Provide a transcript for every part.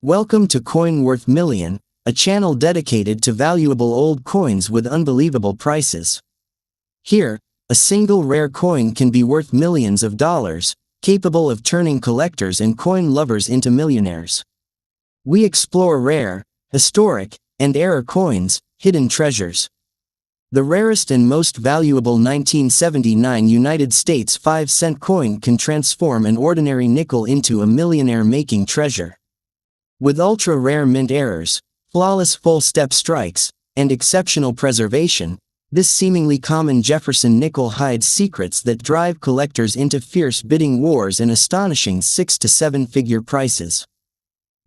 Welcome to Coin Worth Million, a channel dedicated to valuable old coins with unbelievable prices. Here, a single rare coin can be worth millions of dollars, capable of turning collectors and coin lovers into millionaires. We explore rare, historic, and era coins, hidden treasures. The rarest and most valuable 1979 United States 5-cent coin can transform an ordinary nickel into a millionaire-making treasure. With ultra-rare mint errors, flawless full-step strikes, and exceptional preservation, this seemingly common Jefferson nickel hides secrets that drive collectors into fierce bidding wars and astonishing 6- to 7-figure prices.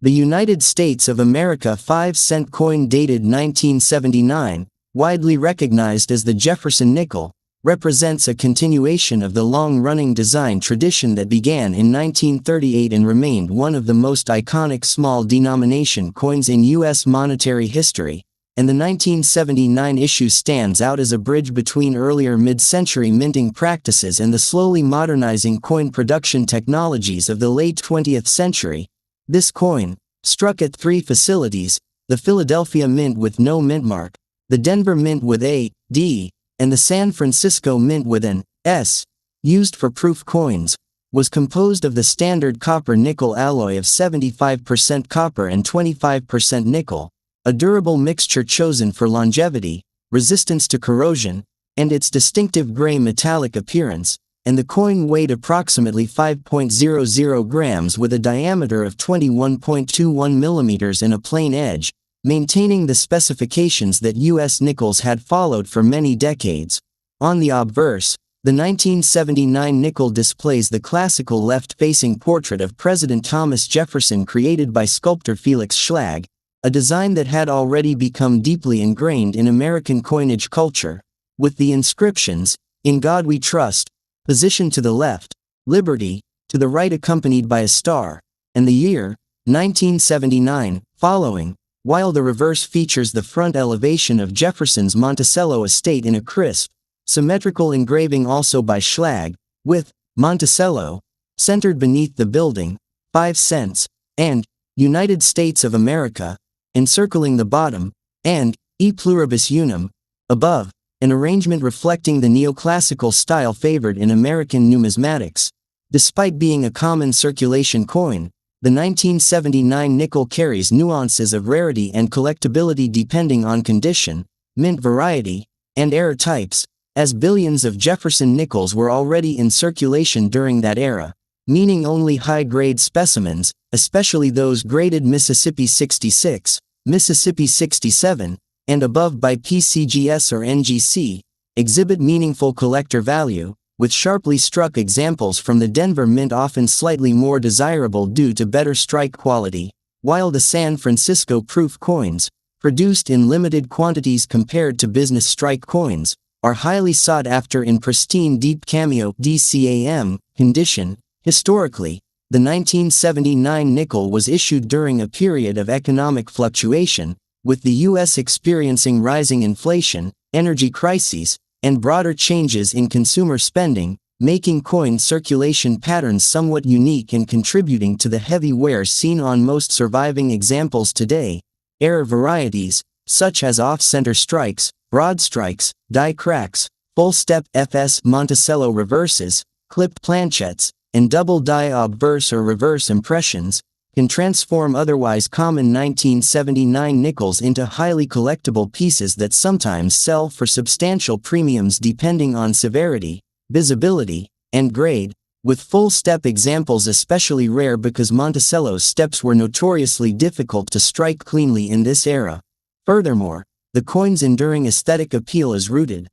The United States of America 5-cent coin dated 1979, widely recognized as the Jefferson nickel, represents a continuation of the long-running design tradition that began in 1938 and remained one of the most iconic small-denomination coins in U.S. monetary history, and the 1979 issue stands out as a bridge between earlier mid-century minting practices and the slowly modernizing coin production technologies of the late 20th century. This coin, struck at 3 facilities, the Philadelphia Mint with no mint mark, the Denver Mint with a D, and the San Francisco Mint with an S, used for proof coins, was composed of the standard copper-nickel alloy of 75% copper and 25% nickel, a durable mixture chosen for longevity, resistance to corrosion, and its distinctive gray metallic appearance, and the coin weighed approximately 5.00 grams with a diameter of 21.21 millimeters and a plain edge, maintaining the specifications that U.S. nickels had followed for many decades. On the obverse, the 1979 nickel displays the classical left-facing portrait of President Thomas Jefferson created by sculptor Felix Schlag, a design that had already become deeply ingrained in American coinage culture, with the inscriptions, "In God We Trust," positioned to the left, "Liberty," to the right accompanied by a star, and the year, 1979, following, while the reverse features the front elevation of Jefferson's Monticello estate in a crisp, symmetrical engraving also by Schlag, with Monticello centered beneath the building, 5 cents, and United States of America encircling the bottom, and E pluribus unum above, an arrangement reflecting the neoclassical style favored in American numismatics. Despite being a common circulation coin, the 1979 nickel carries nuances of rarity and collectability depending on condition, mint variety, and era types, as billions of Jefferson nickels were already in circulation during that era, meaning only high-grade specimens, especially those graded Mississippi 66, Mississippi 67, and above by PCGS or NGC, exhibit meaningful collector value, with sharply struck examples from the Denver Mint often slightly more desirable due to better strike quality, while the San Francisco proof coins, produced in limited quantities compared to business strike coins, are highly sought after in pristine deep cameo DCAM condition. Historically, the 1979 nickel was issued during a period of economic fluctuation, with the U.S. experiencing rising inflation, energy crises, and broader changes in consumer spending, making coin circulation patterns somewhat unique and contributing to the heavy wear seen on most surviving examples today. Era varieties, such as off-center strikes, broad strikes, die cracks, full-step FS Monticello reverses, clipped planchettes, and double die obverse or reverse impressions, can transform otherwise common 1979 nickels into highly collectible pieces that sometimes sell for substantial premiums depending on severity, visibility, and grade, with full-step examples especially rare because Monticello's steps were notoriously difficult to strike cleanly in this era. Furthermore, the coin's enduring aesthetic appeal is rooted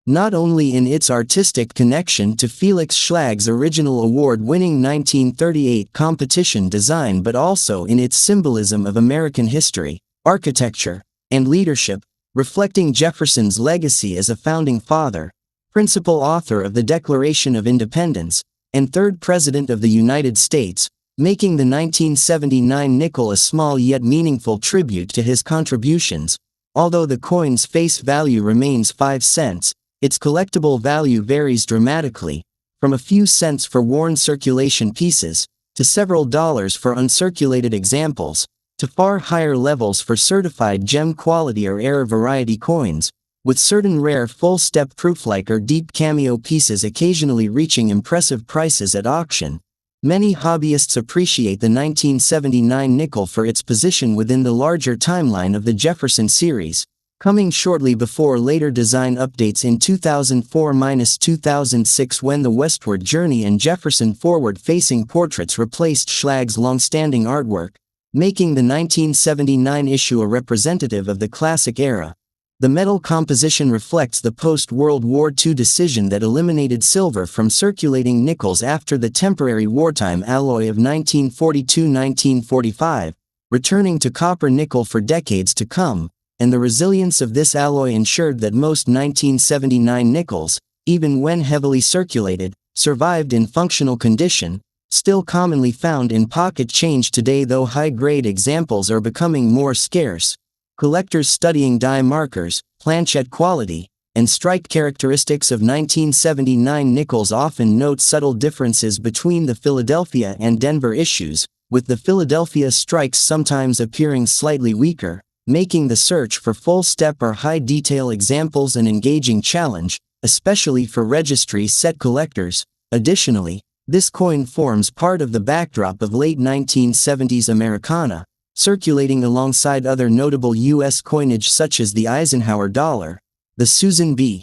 not only in its artistic connection to Felix Schlag's original award-winning 1938 competition design but also in its symbolism of American history, architecture, and leadership, reflecting Jefferson's legacy as a founding father, principal author of the Declaration of Independence, and third President of the United States, making the 1979 nickel a small yet meaningful tribute to his contributions. Although the coin's face value remains 5 cents, its collectible value varies dramatically, from a few cents for worn circulation pieces, to several dollars for uncirculated examples, to far higher levels for certified gem quality or rare variety coins, with certain rare full-step proof-like or deep cameo pieces occasionally reaching impressive prices at auction. Many hobbyists appreciate the 1979 nickel for its position within the larger timeline of the Jefferson series, coming shortly before later design updates in 2004-2006 when the Westward Journey and Jefferson forward-facing portraits replaced Schlag's long-standing artwork, making the 1979 issue a representative of the classic era. The metal composition reflects the post-World War II decision that eliminated silver from circulating nickels after the temporary wartime alloy of 1942-1945, returning to copper-nickel for decades to come, and the resilience of this alloy ensured that most 1979 nickels, even when heavily circulated, survived in functional condition, still commonly found in pocket change today though high-grade examples are becoming more scarce. Collectors studying die markers, planchette quality, and strike characteristics of 1979 nickels often note subtle differences between the Philadelphia and Denver issues, with the Philadelphia strikes sometimes appearing slightly weaker, making the search for full-step or high-detail examples an engaging challenge, especially for registry set collectors. Additionally, this coin forms part of the backdrop of late 1970s Americana, circulating alongside other notable U.S. coinage such as the Eisenhower dollar, the Susan B.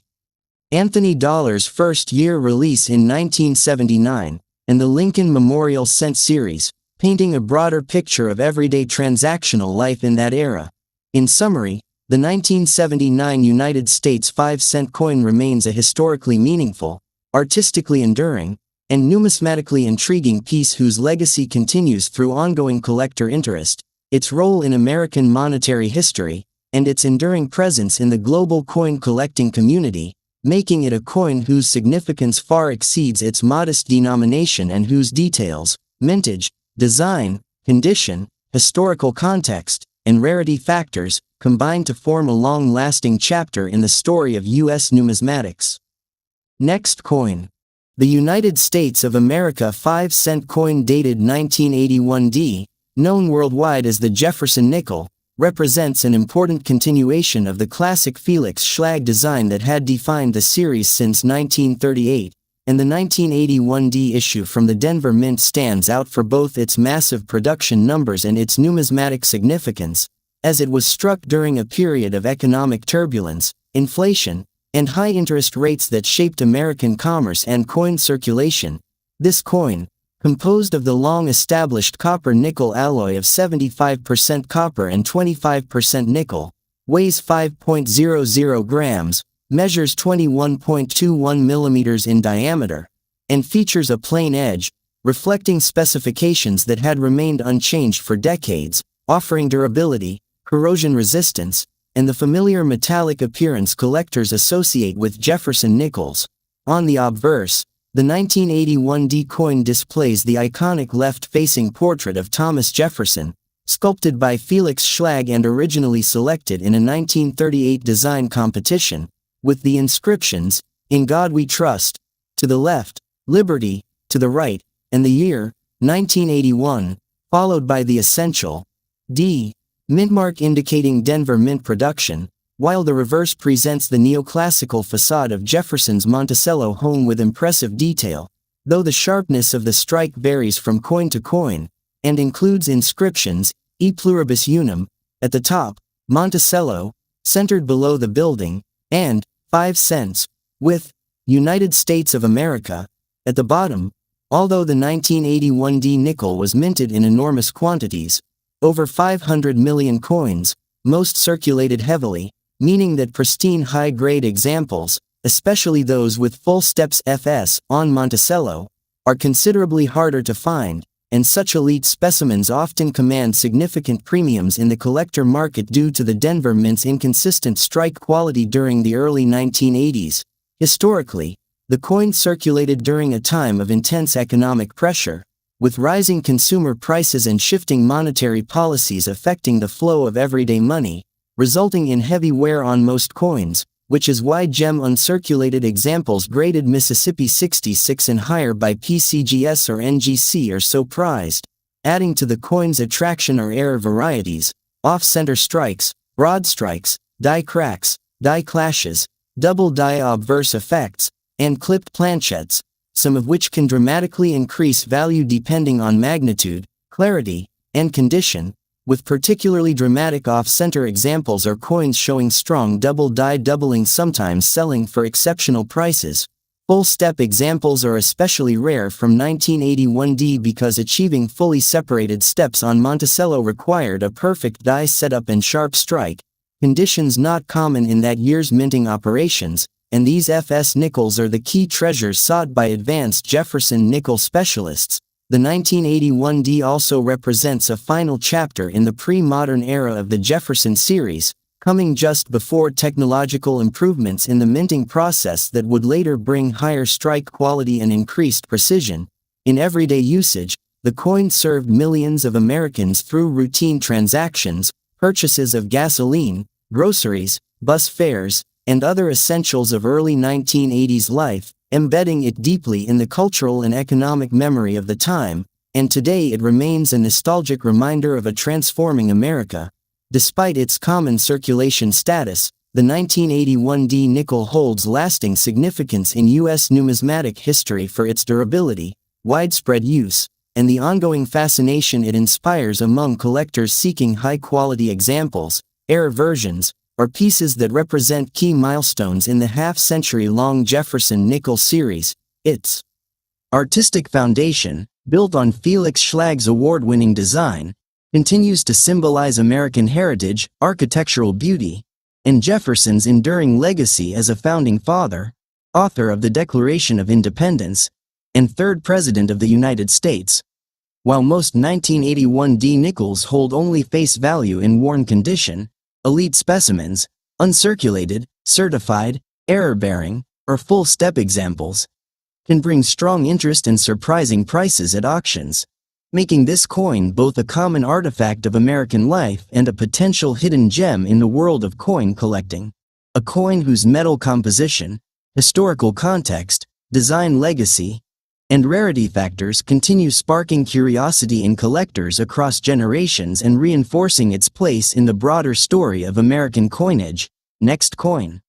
Anthony dollar's first-year release in 1979, and the Lincoln Memorial Cent series, painting a broader picture of everyday transactional life in that era. In summary, the 1979 United States 5-cent coin remains a historically meaningful, artistically enduring, and numismatically intriguing piece whose legacy continues through ongoing collector interest, its role in American monetary history, and its enduring presence in the global coin collecting community, making it a coin whose significance far exceeds its modest denomination and whose details, mintage, design, condition, historical context, and rarity factors, combine to form a long-lasting chapter in the story of U.S. numismatics. Next coin. The United States of America 5-cent coin dated 1981D, known worldwide as the Jefferson nickel, represents an important continuation of the classic Felix Schlag design that had defined the series since 1938, and the 1981D issue from the Denver Mint stands out for both its massive production numbers and its numismatic significance, as it was struck during a period of economic turbulence, inflation, and high interest rates that shaped American commerce and coin circulation. This coin, composed of the long-established copper-nickel alloy of 75% copper and 25% nickel, weighs 5.00 grams, measures 21.21 millimeters in diameter, and features a plain edge, reflecting specifications that had remained unchanged for decades, offering durability, corrosion resistance, and the familiar metallic appearance collectors associate with Jefferson nickels. On the obverse, the 1981D coin displays the iconic left-facing portrait of Thomas Jefferson, sculpted by Felix Schlag and originally selected in a 1938 design competition, with the inscriptions, "In God We Trust," to the left, "Liberty," to the right, and the year, 1981, followed by the essential D mintmark indicating Denver Mint production, while the reverse presents the neoclassical facade of Jefferson's Monticello home with impressive detail, though the sharpness of the strike varies from coin to coin, and includes inscriptions, E pluribus unum, at the top, Monticello, centered below the building, and 5 cents, with United States of America, at the bottom. Although the 1981D nickel was minted in enormous quantities, over 500 million coins, most circulated heavily, meaning that pristine high-grade examples, especially those with full steps FS on Monticello, are considerably harder to find, and such elite specimens often command significant premiums in the collector market due to the Denver Mint's inconsistent strike quality during the early 1980s. Historically, the coin circulated during a time of intense economic pressure, with rising consumer prices and shifting monetary policies affecting the flow of everyday money, resulting in heavy wear on most coins, which is why gem uncirculated examples graded Mississippi 66 and higher by PCGS or NGC are so prized. Adding to the coin's attraction are error varieties, off-center strikes, broad strikes, die cracks, die clashes, double die obverse effects, and clipped planchettes, some of which can dramatically increase value depending on magnitude, clarity, and condition, with particularly dramatic off-center examples are coins showing strong double die doubling, sometimes selling for exceptional prices. Full-step examples are especially rare from 1981D because achieving fully separated steps on Monticello required a perfect die setup and sharp strike, conditions not common in that year's minting operations, and these FS nickels are the key treasures sought by advanced Jefferson nickel specialists. The 1981D also represents a final chapter in the pre-modern era of the Jefferson series, coming just before technological improvements in the minting process that would later bring higher strike quality and increased precision. In everyday usage, the coin served millions of Americans through routine transactions, purchases of gasoline, groceries, bus fares, and other essentials of early 1980s life, embedding it deeply in the cultural and economic memory of the time, and today it remains a nostalgic reminder of a transforming America. Despite its common circulation status, the 1981D nickel holds lasting significance in U.S. numismatic history for its durability, widespread use, and the ongoing fascination it inspires among collectors seeking high-quality examples, rare versions, or pieces that represent key milestones in the half-century-long Jefferson Nickels series. Its artistic foundation, built on Felix Schlag's award-winning design, continues to symbolize American heritage, architectural beauty, and Jefferson's enduring legacy as a founding father, author of the Declaration of Independence, and third President of the United States. While most 1981D nickels hold only face value in worn condition, elite specimens, uncirculated, certified, error-bearing, or full-step examples, can bring strong interest and surprising prices at auctions, making this coin both a common artifact of American life and a potential hidden gem in the world of coin collecting. A coin whose metal composition, historical context, design legacy, and rarity factors continue sparking curiosity in collectors across generations and reinforcing its place in the broader story of American coinage. Next coin.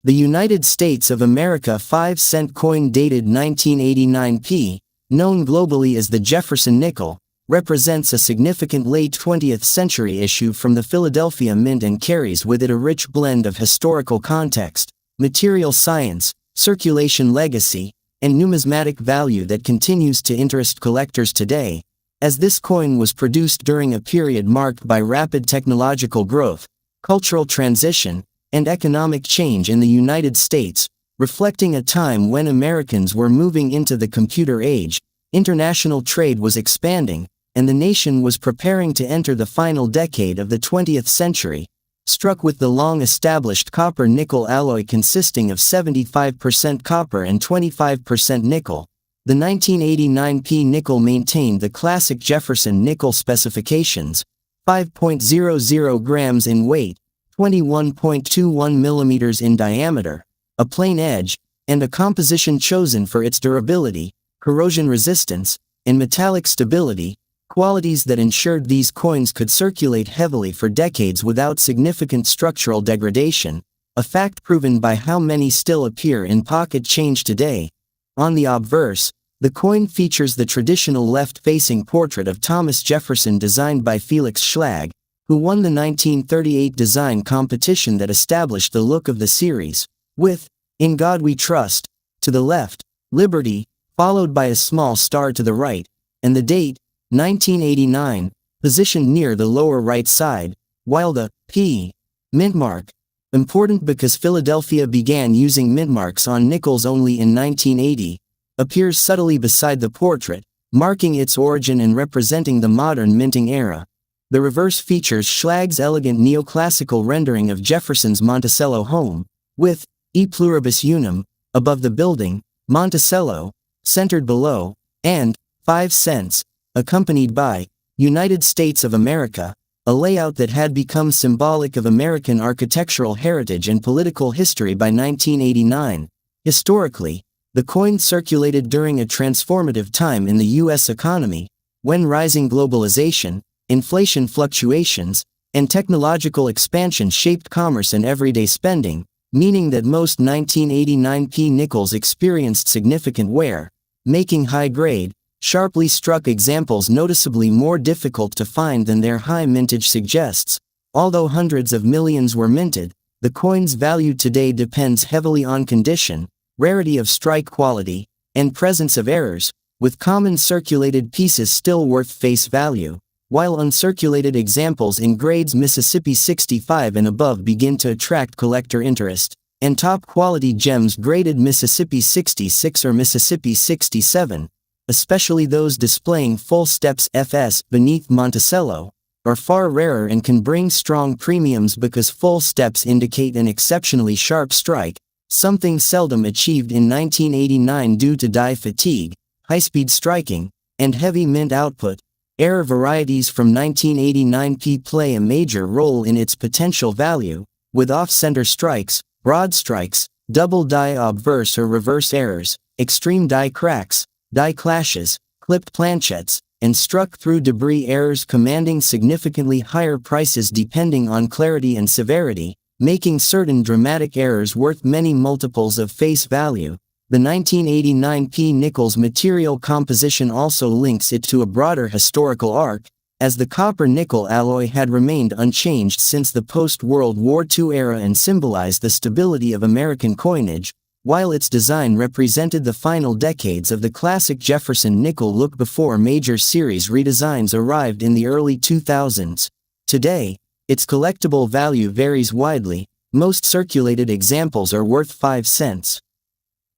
The United States of America 5-cent coin dated 1989p, known globally as the Jefferson nickel, represents a significant late 20th century issue from the Philadelphia Mint and carries with it a rich blend of historical context, material science, circulation legacy, and numismatic value that continues to interest collectors today. As this coin was produced during a period marked by rapid technological growth, cultural transition, and economic change in the United States, reflecting a time when Americans were moving into the computer age, international trade was expanding, and the nation was preparing to enter the final decade of the 20th century. Struck with the long-established copper-nickel alloy consisting of 75% copper and 25% nickel, the 1989p nickel maintained the classic Jefferson nickel specifications, 5.00 grams in weight, 21.21 millimeters in diameter, a plain edge, and a composition chosen for its durability, corrosion resistance, and metallic stability, qualities that ensured these coins could circulate heavily for decades without significant structural degradation, a fact proven by how many still appear in pocket change today. On the obverse, the coin features the traditional left-facing portrait of Thomas Jefferson designed by Felix Schlag, who won the 1938 design competition that established the look of the series, with "In God We Trust" to the left, Liberty, followed by a small star to the right, and the date, 1989, positioned near the lower right side, while the P mint mark, important because Philadelphia began using mint marks on nickels only in 1980, appears subtly beside the portrait, marking its origin and representing the modern minting era. The reverse features Schlag's elegant neoclassical rendering of Jefferson's Monticello home, with E pluribus unum above the building, Monticello centered below, and 5 cents, accompanied by United States of America, a layout that had become symbolic of American architectural heritage and political history by 1989. Historically, the coin circulated during a transformative time in the U.S. economy, when rising globalization, inflation fluctuations, and technological expansion shaped commerce and everyday spending, meaning that most 1989p nickels experienced significant wear, making high-grade, sharply struck examples noticeably more difficult to find than their high mintage suggests. Although hundreds of millions were minted, the coin's value today depends heavily on condition, rarity of strike quality, and presence of errors, with common circulated pieces still worth face value, while uncirculated examples in grades Mississippi 65 and above begin to attract collector interest, and top-quality gems graded Mississippi 66 or Mississippi 67, especially those displaying full steps FS beneath Monticello, are far rarer and can bring strong premiums because full steps indicate an exceptionally sharp strike, something seldom achieved in 1989 due to die fatigue, high-speed striking, and heavy mint output. Error varieties from 1989p play a major role in its potential value, with off-center strikes, broad strikes, double die obverse or reverse errors, extreme die cracks, die clashes, clipped planchettes, and struck-through debris errors commanding significantly higher prices depending on clarity and severity, making certain dramatic errors worth many multiples of face value. The 1989p nickel's material composition also links it to a broader historical arc, as the copper-nickel alloy had remained unchanged since the post-World War II era and symbolized the stability of American coinage, while its design represented the final decades of the classic Jefferson nickel look before major series redesigns arrived in the early 2000s. Today, its collectible value varies widely. Most circulated examples are worth 5 cents.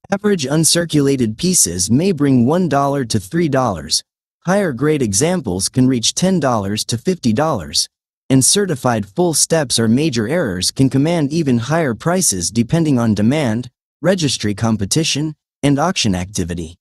Average uncirculated pieces may bring $1 to $3. Higher grade examples can reach $10 to $50. And certified full steps or major errors can command even higher prices depending on demand, registry competition, and auction activity.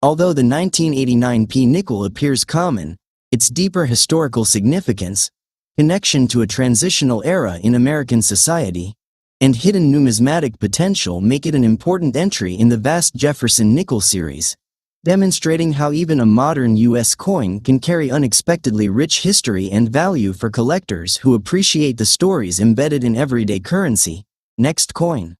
Although the 1989p nickel appears common, its deeper historical significance, connection to a transitional era in American society, and hidden numismatic potential make it an important entry in the vast Jefferson nickel series, demonstrating how even a modern U.S. coin can carry unexpectedly rich history and value for collectors who appreciate the stories embedded in everyday currency. Next coin.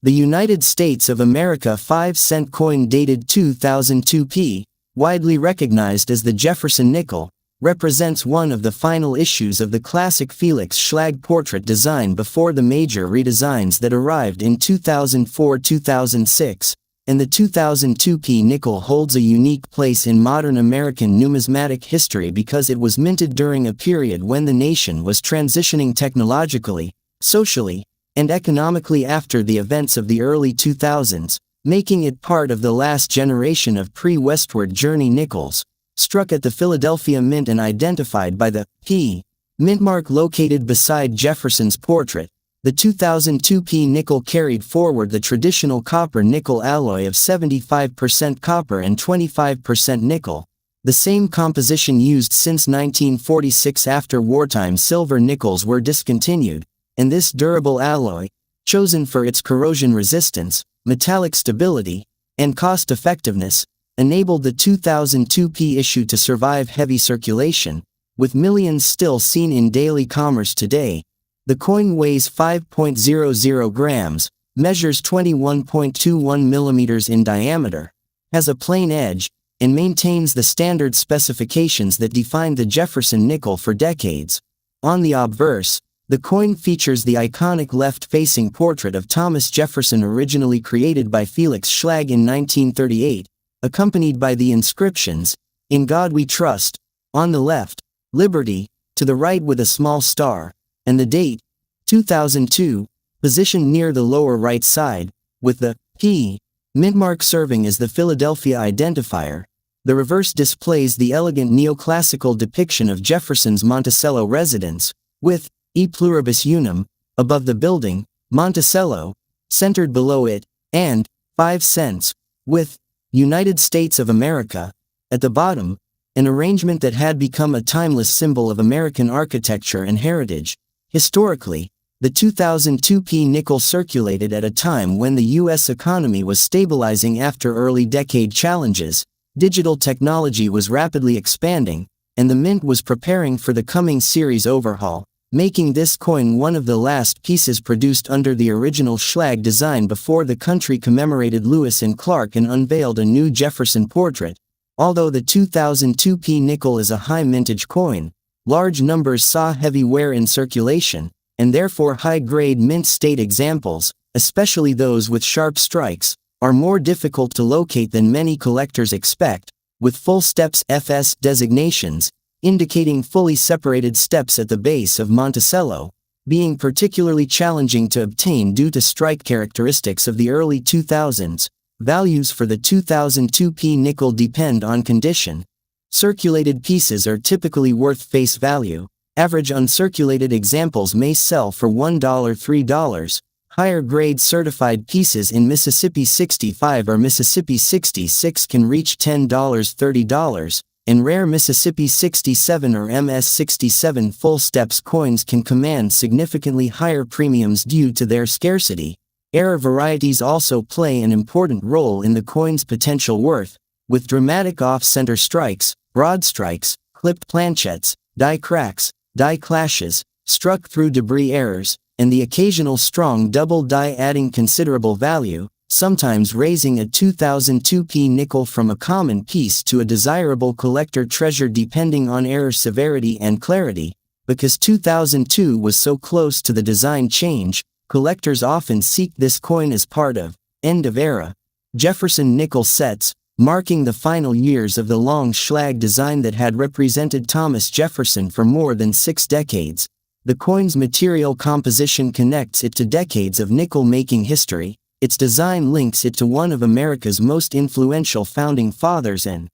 The United States of America 5-cent coin dated 2002p, widely recognized as the Jefferson nickel, represents one of the final issues of the classic Felix Schlag portrait design before the major redesigns that arrived in 2004-2006, and the 2002p nickel holds a unique place in modern American numismatic history because it was minted during a period when the nation was transitioning technologically, socially, and economically after the events of the early 2000s, making it part of the last generation of pre-westward journey nickels, struck at the Philadelphia Mint and identified by the P mint mark located beside Jefferson's portrait. The 2002p nickel carried forward the traditional copper-nickel alloy of 75% copper and 25% nickel, the same composition used since 1946 after wartime silver nickels were discontinued, and this durable alloy, chosen for its corrosion resistance, metallic stability, and cost-effectiveness, enabled the 2002p issue to survive heavy circulation, with millions still seen in daily commerce today. The coin weighs 5.00 grams, measures 21.21 millimeters in diameter, has a plain edge, and maintains the standard specifications that defined the Jefferson nickel for decades. On the obverse, the coin features the iconic left-facing portrait of Thomas Jefferson originally created by Felix Schlag in 1938, accompanied by the inscriptions, "In God We Trust," on the left, "Liberty," to the right with a small star, and the date, 2002, positioned near the lower right side, with the P mint mark serving as the Philadelphia identifier. The reverse displays the elegant neoclassical depiction of Jefferson's Monticello residence, with E pluribus unum above the building, Monticello centered below it, and 5 cents with United States of America at the bottom. an arrangement that had become a timeless symbol of American architecture and heritage. Historically, the 2002p nickel circulated at a time when the U.S. economy was stabilizing after early decade challenges, digital technology was rapidly expanding, and the mint was preparing for the coming series overhaul, making this coin one of the last pieces produced under the original Schlag design before the country commemorated Lewis and Clark and unveiled a new Jefferson portrait. Although the 2002p nickel is a high mintage coin, large numbers saw heavy wear in circulation, and therefore high-grade mint state examples, especially those with sharp strikes, are more difficult to locate than many collectors expect, with full steps FS designations, indicating fully separated steps at the base of Monticello, being particularly challenging to obtain due to strike characteristics of the early 2000s. Values for the 2002p nickel depend on condition. Circulated pieces are typically worth face value. Average uncirculated examples may sell for $1 $3. Higher grade certified pieces in Mississippi 65 or Mississippi 66 can reach $10 $30, and rare Mississippi 67 or MS 67 full steps coins can command significantly higher premiums due to their scarcity. Error varieties also play an important role in the coin's potential worth, with dramatic off-center strikes, broad strikes, clipped planchettes, die cracks, die clashes, struck through debris errors, and the occasional strong double die adding considerable value, sometimes raising a 2002p nickel from a common piece to a desirable collector treasure depending on error severity and clarity. Because 2002 was so close to the design change, collectors often seek this coin as part of end of era Jefferson nickel sets, marking the final years of the long Schlag design that had represented Thomas Jefferson for more than 6 decades. The coin's material composition connects it to decades of nickel-making history. Its design links it to one of America's most influential founding fathers and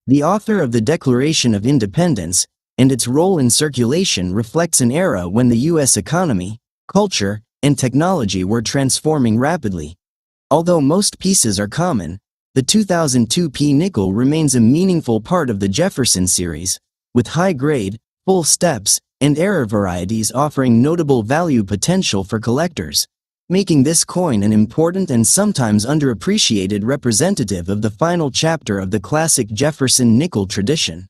the author of the Declaration of Independence, and its role in circulation reflects an era when the U.S. economy, culture, and technology were transforming rapidly. Although most pieces are common, the 2002p nickel remains a meaningful part of the Jefferson series, with high-grade, full steps, and error varieties offering notable value potential for collectors, making this coin an important and sometimes underappreciated representative of the final chapter of the classic Jefferson nickel tradition.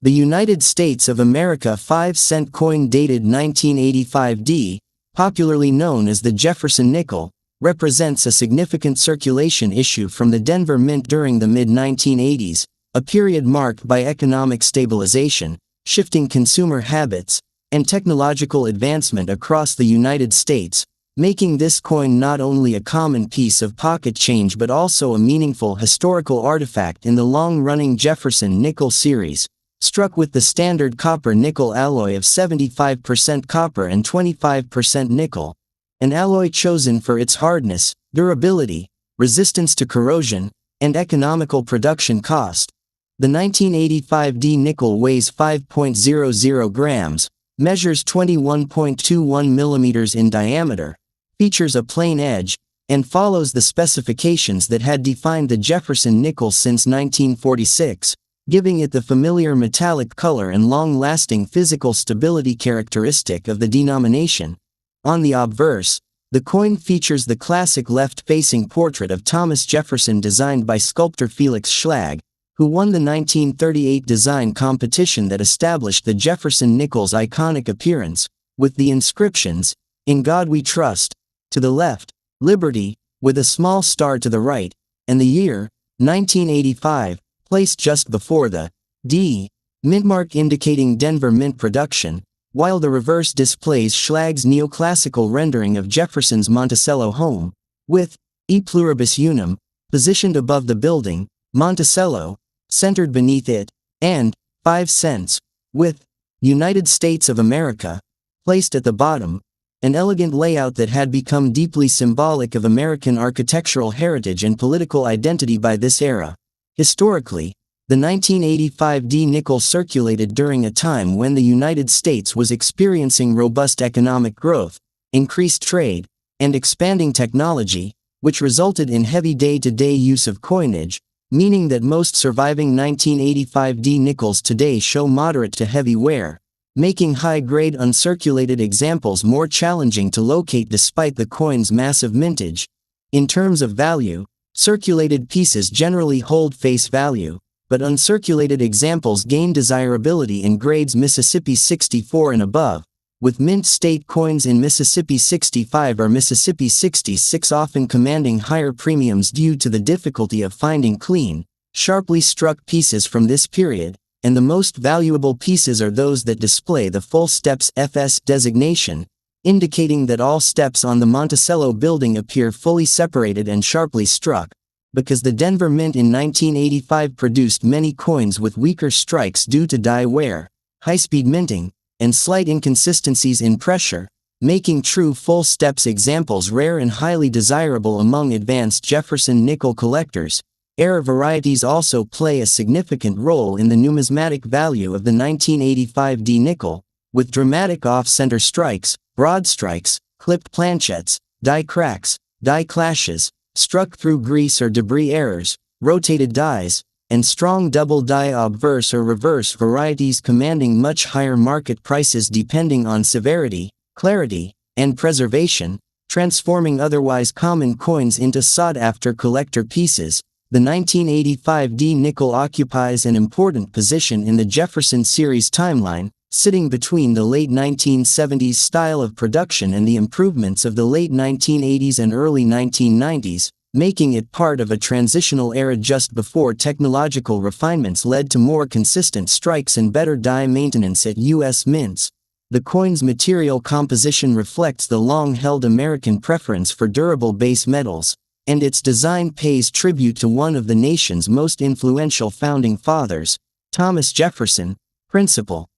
The United States of America 5-cent coin dated 1985D, popularly known as the Jefferson nickel, represents a significant circulation issue from the Denver Mint during the mid-1980s, a period marked by economic stabilization, shifting consumer habits, and technological advancement across the United States, making this coin not only a common piece of pocket change but also a meaningful historical artifact in the long-running Jefferson nickel series. Struck with the standard copper-nickel alloy of 75% copper and 25% nickel, an alloy chosen for its hardness, durability, resistance to corrosion, and economical production cost. The 1985D nickel weighs 5.00 grams, measures 21.21 millimeters in diameter, features a plain edge, and follows the specifications that had defined the Jefferson nickel since 1946, giving it the familiar metallic color and long-lasting physical stability characteristic of the denomination. On the obverse, the coin features the classic left-facing portrait of Thomas Jefferson designed by sculptor Felix Schlag, who won the 1938 design competition that established the Jefferson nickel's iconic appearance, with the inscriptions, "In God We Trust," to the left, "Liberty," with a small star to the right, and the year, 1985, placed just before the D mint mark indicating Denver Mint production, while the reverse displays Schlag's neoclassical rendering of Jefferson's Monticello home, with E pluribus unum positioned above the building, Monticello centered beneath it, and 5 cents, with United States of America placed at the bottom, an elegant layout that had become deeply symbolic of American architectural heritage and political identity by this era. Historically, the 1985D nickel circulated during a time when the United States was experiencing robust economic growth, increased trade, and expanding technology, which resulted in heavy day-to-day use of coinage. meaning that most surviving 1985D nickels today show moderate to heavy wear, making high-grade uncirculated examples more challenging to locate despite the coin's massive mintage. In terms of value, circulated pieces generally hold face value, but uncirculated examples gain desirability in grades Mississippi 64 and above, with mint state coins in Mississippi 65 or Mississippi 66 often commanding higher premiums due to the difficulty of finding clean, sharply struck pieces from this period, and the most valuable pieces are those that display the full steps FS designation, indicating that all steps on the Monticello building appear fully separated and sharply struck, because the Denver Mint in 1985 produced many coins with weaker strikes due to die wear, high-speed minting, and slight inconsistencies in pressure, making true full steps examples rare and highly desirable among advanced Jefferson nickel collectors. Era varieties also play a significant role in the numismatic value of the 1985D nickel, with dramatic off-center strikes, broad strikes, clipped planchettes, die cracks, die clashes, struck through grease or debris errors, rotated dies, and strong double die obverse or reverse varieties commanding much higher market prices depending on severity, clarity, and preservation, transforming otherwise common coins into sought-after collector pieces. The 1985D nickel occupies an important position in the Jefferson series timeline, sitting between the late 1970s style of production and the improvements of the late 1980s and early 1990s, making it part of a transitional era just before technological refinements led to more consistent strikes and better die maintenance at U.S. mints. The coin's material composition reflects the long-held American preference for durable base metals, and its design pays tribute to one of the nation's most influential founding fathers, Thomas Jefferson, Principal,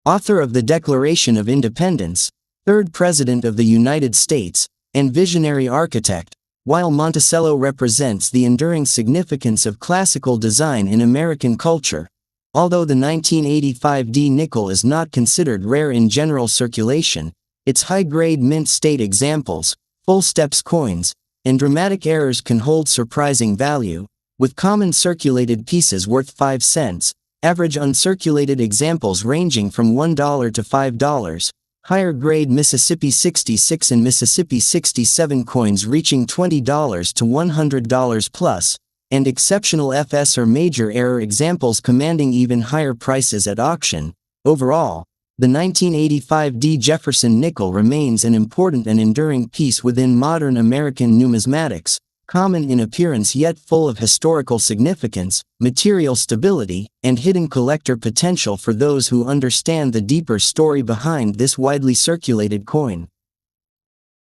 author of the Declaration of Independence, third President of the United States, and visionary architect. While Monticello represents the enduring significance of classical design in American culture, although the 1985D nickel is not considered rare in general circulation, its high-grade mint state examples, full steps coins, and dramatic errors can hold surprising value, with common circulated pieces worth 5 cents, average uncirculated examples ranging from $1 to $5, higher grade Mississippi 66 and Mississippi 67 coins reaching $20 to $100 plus, and exceptional FS or major error examples commanding even higher prices at auction. Overall, the 1985D Jefferson nickel remains an important and enduring piece within modern American numismatics, common in appearance yet full of historical significance, material stability, and hidden collector potential for those who understand the deeper story behind this widely circulated coin.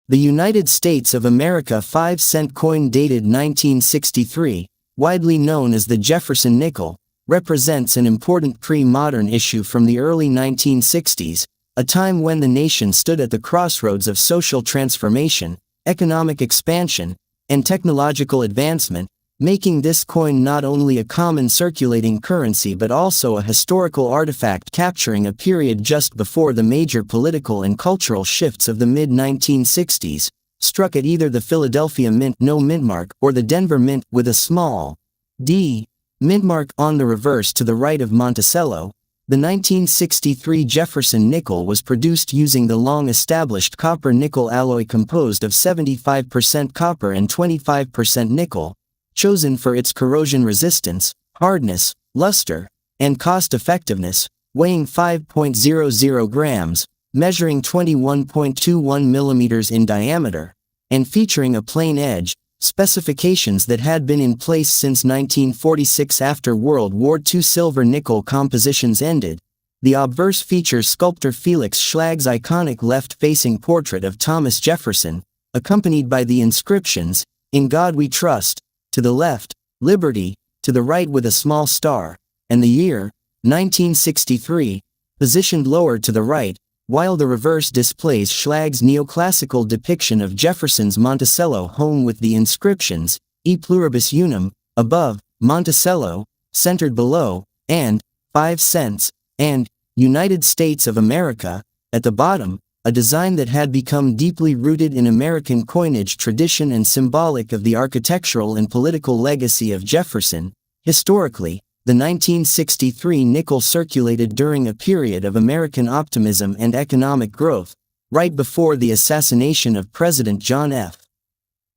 The United States of America 5-cent coin dated 1963, widely known as the Jefferson nickel, represents an important pre-modern issue from the early 1960s, a time when the nation stood at the crossroads of social transformation, economic expansion, and technological advancement, making this coin not only a common circulating currency but also a historical artifact capturing a period just before the major political and cultural shifts of the mid-1960s, struck at either the Philadelphia Mint no mintmark or the Denver Mint with a small d mintmark on the reverse to the right of Monticello. The 1963 Jefferson nickel was produced using the long-established copper-nickel alloy composed of 75% copper and 25% nickel, chosen for its corrosion resistance, hardness, luster, and cost-effectiveness, weighing 5.00 grams, measuring 21.21 millimeters in diameter, and featuring a plain edge, specifications that had been in place since 1946 after World War II. Silver-nickel compositions ended. The obverse features sculptor Felix Schlag's iconic left-facing portrait of Thomas Jefferson, accompanied by the inscriptions, "In God We Trust," to the left, "Liberty," to the right with a small star, and the year, 1963, positioned lower to the right, while the reverse displays Schlag's neoclassical depiction of Jefferson's Monticello home with the inscriptions, "E pluribus unum," above, "Monticello," centered below, and "5 cents," and "United States of America," at the bottom. a design that had become deeply rooted in American coinage tradition and symbolic of the architectural and political legacy of Jefferson. Historically, the 1963 nickel circulated during a period of American optimism and economic growth, right before the assassination of President John F.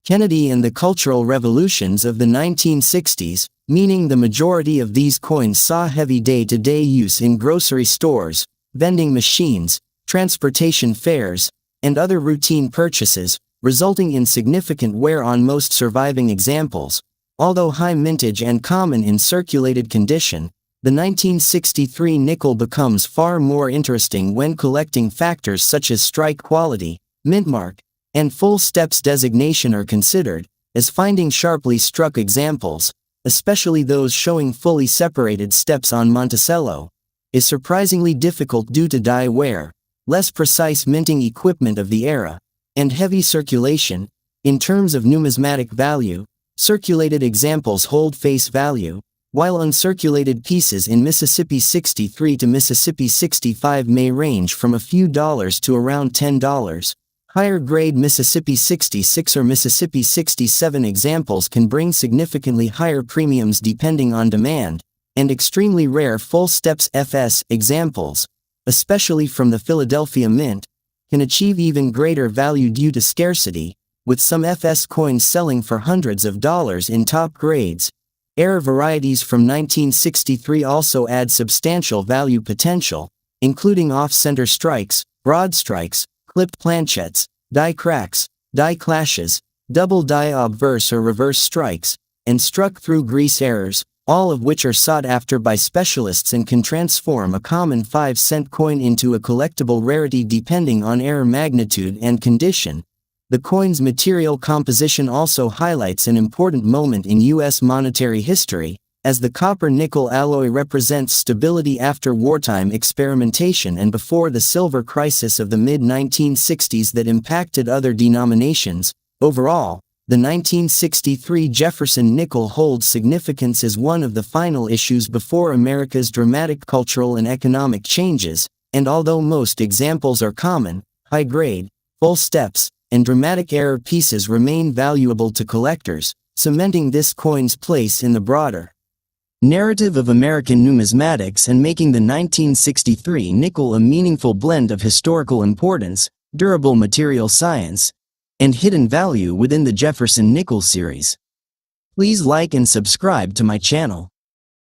Kennedy and the cultural revolutions of the 1960s, meaning the majority of these coins saw heavy day-to-day use in grocery stores, vending machines, transportation fares, and other routine purchases, resulting in significant wear on most surviving examples. Although high mintage and common in circulated condition, the 1963 nickel becomes far more interesting when collecting factors such as strike quality, mint mark, and full steps designation are considered, as finding sharply struck examples, especially those showing fully separated steps on Monticello, is surprisingly difficult due to die wear, less precise minting equipment of the era, and heavy circulation. In terms of numismatic value, circulated examples hold face value, while uncirculated pieces in Mississippi 63 to Mississippi 65 may range from a few dollars to around $10. Higher grade Mississippi 66 or Mississippi 67 examples can bring significantly higher premiums depending on demand, and extremely rare full steps FS examples, especially from the Philadelphia Mint, can achieve even greater value due to scarcity, with some FS coins selling for hundreds of dollars in top grades. Era varieties from 1963 also add substantial value potential, including off-center strikes, broad strikes, clipped planchettes, die cracks, die clashes, double die obverse or reverse strikes, and struck-through grease errors, all of which are sought after by specialists and can transform a common 5-cent coin into a collectible rarity depending on error magnitude and condition. The coin's material composition also highlights an important moment in U.S. monetary history, as the copper-nickel alloy represents stability after wartime experimentation and before the silver crisis of the mid-1960s that impacted other denominations. Overall, the 1963 Jefferson nickel holds significance as one of the final issues before America's dramatic cultural and economic changes, and although most examples are common, high-grade, full steps, and dramatic error pieces remain valuable to collectors, cementing this coin's place in the broader narrative of American numismatics and making the 1963 nickel a meaningful blend of historical importance, durable material science, and hidden value within the Jefferson Nickels series. Please like and subscribe to my channel.